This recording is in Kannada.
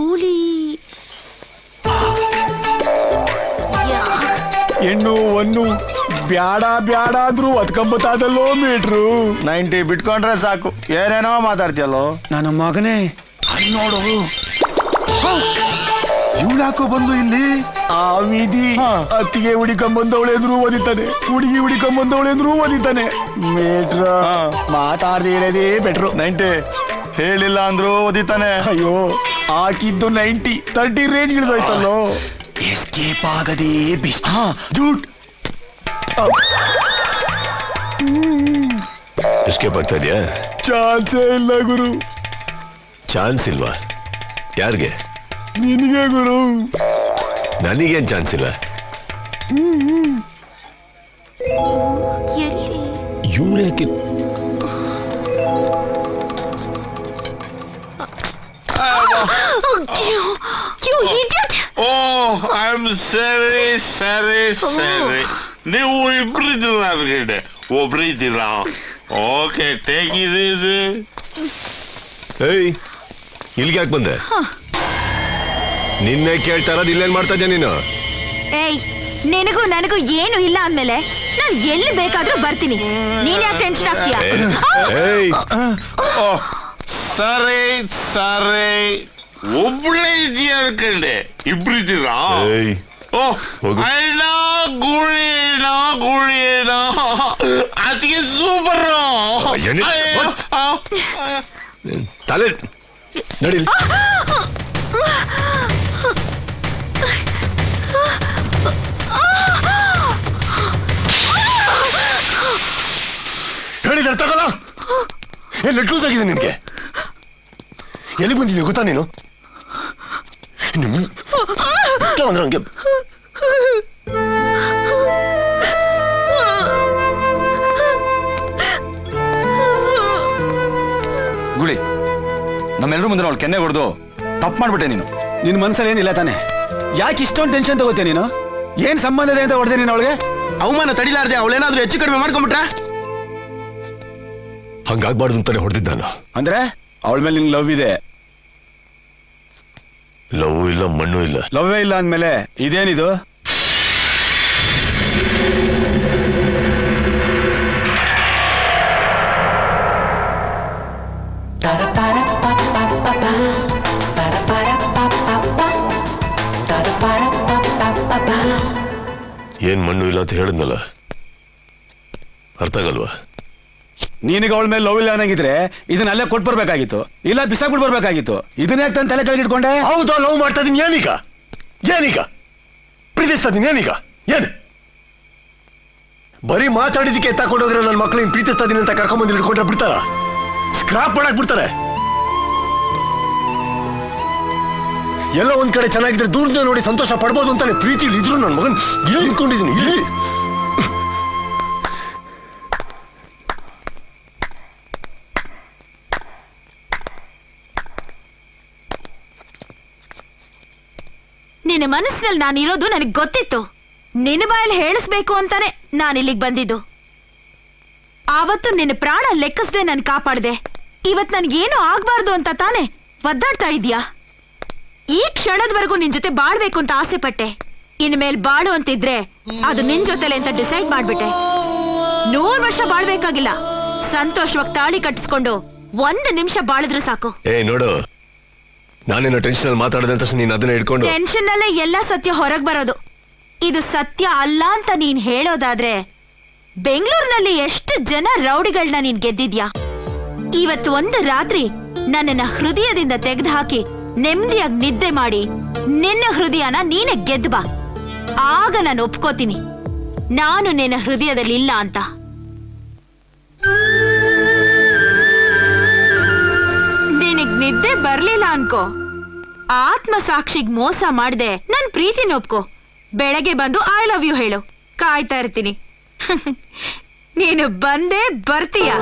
ಕೂಲಿ ಹೆಣ್ಣು ಒನ್ನು ಬ್ಯಾಡ ಬ್ಯಾಡ ಅಂದ್ರು ಅದ್ಕೊಂಬತ್ತಾದಲ್ಲೋ ಮೀಟ್ರು 90 ಬಿಟ್ಕೊಂಡ್ರೆ ಸಾಕು ಏನೇನೋ ಮಾತಾಡ್ತಿಯಲ್ಲೋ ನನ್ನ ಮಗನೇ ನೋಡು ಇವಳ್ಯಾಕೋ ಬಂದು ಇಲ್ಲಿ ಆ ವಿಧಿ ಅತ್ತಿಗೆ ಹುಡಿಕೊಂಬಂದವಳೆ ಅಂದ್ರೂ ಓದಿತಾನೆ ಹುಡುಗಿ ಹುಡಿಕೊಂಬಂದವಳೆ ಅಂದ್ರೂ ಓದಿತಾನೆ ಮೀಟ್ರ ಮಾತಾಡದೇ ಇರೋದೇ ಬೆಟ್ರು 90 ಹೇಳಿಲ್ಲ ಅಂದ್ರು ಓದಿತಾನೆ ಅಯ್ಯೋ ಹಾಕಿದ್ದು 90 30 ರೇಂಜ್ ಹಿಡಿದೋಯ್ತಲ್ಲೋ ಎಸ್ಕೇಪ್ ಆಗದೇ ಬೆಸ್ಟ್ ಜೂಟ್ ಎಸ್ಕೇಪ್ ಆಗ್ತಾ ಇದೆಯಾ ಚಾನ್ಸೇ ಇಲ್ಲ ಗುರು ಚಾನ್ಸ್ ಇಲ್ವಾ ಯಾರಿಗೆ ನಿನಗೆ ಗುರು ನನಗೇನ್ ಚಾನ್ಸ್ ಇಲ್ಲ ಇವಳು ಯಾಕೆ ನೀವು ಇಬ್ರಿದ್ದೀರ ಅದ್ಗಡೆ ಒಬ್ರಿದ್ದೀರಾ ಓಕೆ ಟೇಕ್ ಇದು ಏಯ್ ಇಲ್ಲಿಗೆ ಯಾಕೆ ಬಂದೆ ನಿನ್ನೆ ಕೇಳ್ತಾ ಇರೋದು ಇಲ್ಲೇನ್ ಮಾಡ್ತಾ ಇದ್ಯಾ ನೀನು ಏಯ್ ನಿನಗೂ ನನಗೂ ಏನು ಇಲ್ಲ ಅಂದ್ಮೇಲೆ ನಾನು ಎಲ್ಲಿ ಬೇಕಾದ್ರೂ ಬರ್ತೀನಿ ನೀನ್ ಯಾಕೆ ಟೆನ್ಷನ್ ಆಗ್ತೀಯ ಸರಿ ಸರಿ ಒಬ್ಳೇ ಇದೆಯಾ ಅನ್ಕಂಡೆ ಇಬ್ರಿದ್ದೀರಾ ಅಣ್ಣ ಗುಳಿನ ಗುಳಿನ ಅದಕ್ಕೆ ಸೂಪರ್ ತಲೆ ನಡಿ ಹೇಳಿದಾರೆ ತಗೋಲ್ಲ ಏನ್ ಲೂಸ್ ಆಗಿದೆ ನಿನ್ಗೆ ಎಲ್ಲಿ ಬಂದಿದ್ಯಾ ಗೊತ್ತಾ ನೀನು ಅಂದ್ರೆ ಹಂಗೆ ಗುಳಿ ನಮ್ಮೆಲ್ಲರೂ ಮುಂದೆ ಅವಳು ಕೆನ್ನೆ ಹೊಡೆದು ತಪ್ಪು ಮಾಡ್ಬಿಟ್ಟೆ ನೀನು ನಿನ್ ಮನ್ಸಲ್ಲಿ ಏನಿಲ್ಲ ತಾನೆ ಯಾಕೆ ಇಷ್ಟೊಂದು ಟೆನ್ಷನ್ ತಗೋತೀಯ ನೀನು ಏನ್ ಸಂಬಂಧ ಇದೆ ಅಂತ ಹೊಡೆದೆ ನೀನು ಅವಳಿಗೆ ಅವಮಾನ ತಡಿಲಾರ್ದೆ ಅವಳೇನಾದ್ರೂ ಹೆಚ್ಚು ಕಡಿಮೆ ಮಾಡ್ಕೊಂಡ್ಬಿಟ್ರ ಹಂಗಾಗ್ಬಾರ್ದು ಅಂತಾನೆ ಹೊಡೆದಿದ್ದ ನಾನು ಅಂದ್ರೆ ಅವಳ ಮೇಲೆ ನಿನ್ ಲವ್ ಇದೆ ಲವ್ ಇಲ್ಲ ಮಣ್ಣು ಇಲ್ಲ ಲವ್ವೇ ಇಲ್ಲ ಅಂದ್ಮೇಲೆ ಇದೇನಿದು ಏನ್ ಮಣ್ಣು ಇಲ್ಲ ಅಂತ ಹೇಳಿದ್ನಲ್ಲ ಅರ್ಥ ಆಗಲ್ವಾ ನಿನಗೆ ಅವಳ ಮೇಲೆ ಲವ್ ಇಲ್ಲ ಅನ್ನಂಗಿದ್ರೆ ಇದನ್ನಲ್ಲೇ ಕೊಟ್ಟು ಬರ್ಬೇಕಾಗಿತ್ತು ಇಲ್ಲ ಬಿಸಾಕ್ಬಿಟ್ಟು ಬರ್ಬೇಕಾಗಿತ್ತು ಇದನ್ನ ಯಾಕೆ ತನ್ನ ತಲೆ ಕೆಳಗಿಟ್ಕೊಂಡೆ ಹೌದಾ ಲವ್ ಮಾಡ್ತಾ ಇದೀನಿ ಏನೀಗ ಪ್ರೀತಿಸ್ತಾ ಇದೀನಿ ಏನೀಗ ಏನ್ ಬರೀ ಮಾತಾಡಿದಕ್ಕೆ ಎತ್ತಾಕೊಂಡೋದ್ರೆ ನನ್ನ ಮಕ್ಳಿಗೆ ಪ್ರೀತಿಸ್ತಾ ಇದೀನಿ ಅಂತ ಕರ್ಕೊಂಡ್ಬಂದು ಹಿಡ್ಕೊಂಡ್ರೆ ಬಿಡ್ತಾರ ಸ್ಕ್ರಾಪ್ ಮಾಡಕ್ ಬಿಡ್ತಾರೆ ಎಲ್ಲ ಒಂದ್ ಕಡೆ ಚೆನ್ನಾಗಿದ್ರೆ ದೂರದಿಂದ ನೋಡಿ ಸಂತೋಷ ಪಡ್ಬೋದು ಅಂತಾನೆ ಪ್ರೀತಿಲಿ ಇದ್ರು ನನ್ನ ಮಗನ್ ಇಲ್ಲಿ ನಿಂತ್ಕೊಂಡಿದ್ದೀನಿ ಇಲ್ಲಿ ನಿನ್ನ ಮನಸ್ಸಿನಲ್ಲಿ ನಾನಿರೋದು ನನಗೆ ಗೊತ್ತಿತ್ತು ನಿನ್ನ ಬಾಯಲ್ಲಿ ಹೇಳಿಸ್ಬೇಕು ಅಂತಾನೆ ನಾನಿಲ್ಲಿಗೆ ಬಂದಿದ್ದು ಆವತ್ತು ನಿನ್ನ ಪ್ರಾಣ ಲೆಕ್ಕಿಸದೆ ನಾನು ಕಾಪಾಡ್ದೆ ಇವತ್ ನನ್ಗೇನು ಆಗ್ಬಾರ್ದು ಅಂತ ತಾನೆ ಒದ್ದಾಡ್ತಾ ಇದೀಯಾ ಈ ಕ್ಷಣದವರೆಗೂ ನಿನ್ ಜೊತೆ ಬಾಳ್ಬೇಕು ಅಂತ ಆಸೆ ಪಟ್ಟೆ ಇನ್ಮೇಲೆ ಬಾಳು ಅಂತಿದ್ರೆ ಅದು ನಿನ್ ಜೊತೆಲೆ ಅಂತ ಡಿಸೈಡ್ ಮಾಡ್ಬಿಟ್ಟೆ 100 ವರ್ಷ ಬಾಳ್ಬೇಕಾಗಿಲ್ಲ ಸಂತೋಷವಾಗಿ ತಾಳಿ ಕಟ್ಟಿಸ್ಕೊಂಡು 1 ನಿಮಿಷ ಬಾಳಿದ್ರೆ ಸಾಕು ನೋಡು ನಾನೇನೋ ಟೆನ್ಷನ್ ಅಲ್ಲಿ ಮಾತಾಡದೆ ಅಂತ ನೀನ್ ಅದನ್ನ ಹಿಡ್ಕೊಂಡು ಟೆನ್ಷನ್ ಅಲ್ಲೇ ಎಲ್ಲ ಸತ್ಯ ಹೊರಗ್ ಬರೋದು ಇದು ಸತ್ಯ ಅಲ್ಲ ಅಂತ ನೀನ್ ಹೇಳೋದಾದ್ರೆ ಬೆಂಗಳೂರಿನಲ್ಲಿ ಎಷ್ಟು ಜನ ರೌಡಿಗಳನ್ನ ನೀನ್ ಗೆದ್ದಿದ್ಯಾ ಇವತ್ತು ಒಂದು ರಾತ್ರಿ ನನ್ನನ್ನ ಹೃದಯದಿಂದ ತೆಗೆದು ಹಾಕಿ ನೆಮ್ಮದಿಯಾಗಿ ನಿದ್ದೆ ಮಾಡಿ ನಿನ್ನ ಹೃದಯನ ನೀನೆ ಗೆದ್ದು ಬಾ ಆಗ ನಾನು ಒಪ್ಕೋತೀನಿ ನಾನು ನಿನ್ನ ಹೃದಯದಲ್ಲಿ ಇಲ್ಲ ಅಂತ ನಿನಗ್ ನಿದ್ದೆ ಬರ್ಲಿಲ್ಲ ಅನ್ಕೋ ಆತ್ಮ ಸಾಕ್ಷಿಗ್ ಮೋಸ ಮಾಡ್ದೆ ನನ್ ಪ್ರೀತಿನ ಒಪ್ಕೋ ಬೆಳಗ್ಗೆ ಬಂದು ಐ ಲವ್ ಯು ಹೇಳು ಕಾಯ್ತಾ ಇರ್ತೀನಿ ನೀನು ಬಂದೇ ಬರ್ತೀಯ